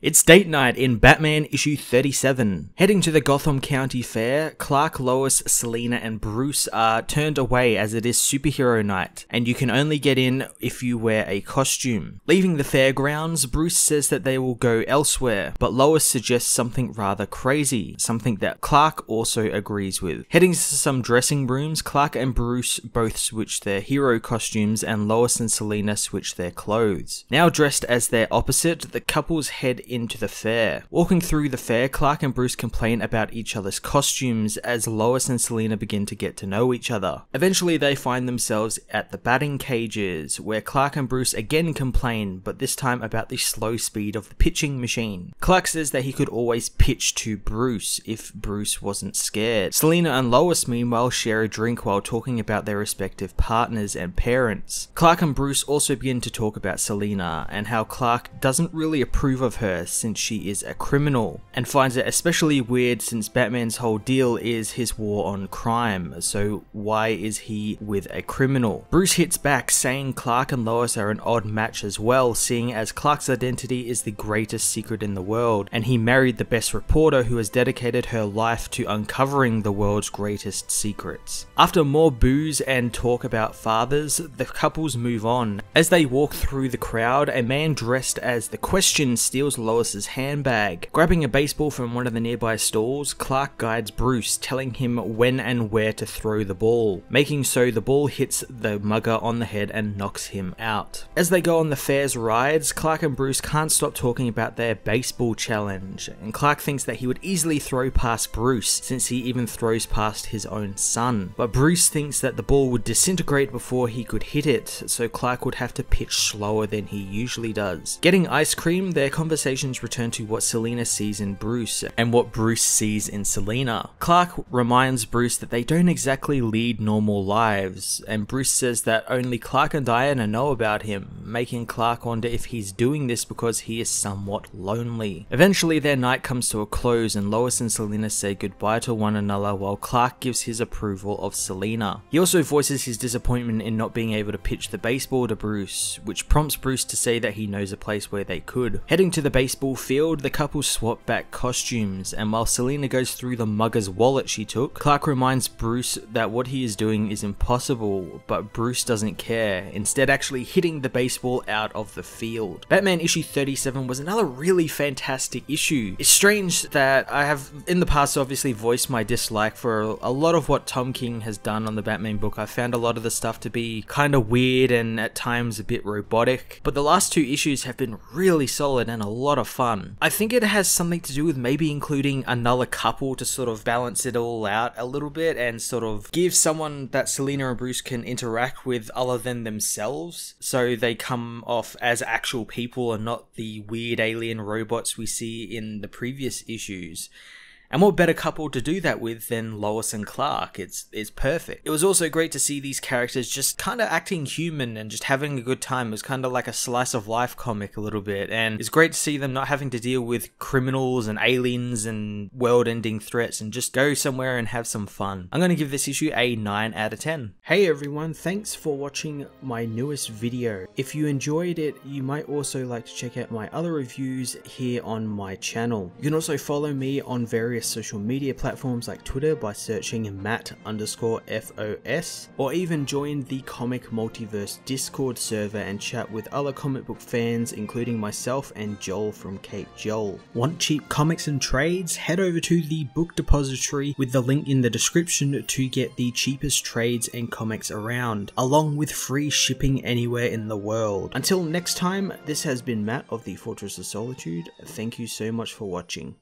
It's date night in Batman issue 37. Heading to the Gotham County Fair, Clark, Lois, Selina, and Bruce are turned away as it is superhero night, and you can only get in if you wear a costume. Leaving the fairgrounds, Bruce says that they will go elsewhere, but Lois suggests something rather crazy, something that Clark also agrees with. Heading to some dressing rooms, Clark and Bruce both switch their hero costumes, and Lois and Selina switch their clothes. Now dressed as their opposite, the couples head into the fair. Walking through the fair, Clark and Bruce complain about each other's costumes as Lois and Selina begin to get to know each other. Eventually they find themselves at the batting cages, where Clark and Bruce again complain, but this time about the slow speed of the pitching machine. Clark says that he could always pitch to Bruce if Bruce wasn't scared. Selina and Lois meanwhile share a drink while talking about their respective partners and parents. Clark and Bruce also begin to talk about Selina and how Clark doesn't really approve of her since she is a criminal, and finds it especially weird since Batman's whole deal is his war on crime, so why is he with a criminal? Bruce hits back saying Clark and Lois are an odd match as well, seeing as Clark's identity is the greatest secret in the world, and he married the best reporter who has dedicated her life to uncovering the world's greatest secrets. After more booze and talk about fathers, the couples move on. As they walk through the crowd, a man dressed as the Question steals Lois's handbag. Grabbing a baseball from one of the nearby stalls, Clark guides Bruce, telling him when and where to throw the ball, making so the ball hits the mugger on the head and knocks him out. As they go on the fair's rides, Clark and Bruce can't stop talking about their baseball challenge, and Clark thinks that he would easily throw past Bruce since he even throws past his own son, but Bruce thinks that the ball would disintegrate before he could hit it, so Clark would have to pitch slower than he usually does. Getting ice cream, their conversations return to what Selina sees in Bruce and what Bruce sees in Selina. Clark reminds Bruce that they don't exactly lead normal lives, and Bruce says that only Clark and Diana know about him, making Clark wonder if he's doing this because he is somewhat lonely. Eventually their night comes to a close and Lois and Selina say goodbye to one another while Clark gives his approval of Selina. He also voices his disappointment in not being able to pitch the baseball to Bruce, which prompts Bruce to say that he knows a place where they could. Heading to the baseball field, the couple swap back costumes, and while Selina goes through the mugger's wallet she took, Clark reminds Bruce that what he is doing is impossible, but Bruce doesn't care, instead actually hitting the baseball out of the field. Batman issue 37 was another really fantastic issue. It's strange that I have in the past obviously voiced my dislike for a lot of what Tom King has done on the Batman book. I found a lot of the stuff to be kind of weird and at times a bit robotic, but the last two issues have been really solid and a lot of fun. I think it has something to do with maybe including another couple to sort of balance it all out a little bit and sort of give someone that Selina and Bruce can interact with other than themselves, so they come off as actual people and not the weird alien robots we see in the previous issues. And what better couple to do that with than Lois and Clark? It's perfect. It was also great to see these characters just kind of acting human and just having a good time. It was kind of like a slice of life comic a little bit, and it's great to see them not having to deal with criminals and aliens and world-ending threats and just go somewhere and have some fun. I'm going to give this issue a 9 out of 10. Hey everyone, thanks for watching my newest video. If you enjoyed it, you might also like to check out my other reviews here on my channel. You can also follow me on various social media platforms like Twitter by searching Matt_FOS, or even join the Comic Multiverse Discord server and chat with other comic book fans, including myself and Joel from Cape Joel. Want cheap comics and trades? Head over to the book depository with the link in the description to get the cheapest trades and comics around, along with free shipping anywhere in the world. Until next time, this has been Matt of the Fortress of Solitude. Thank you so much for watching.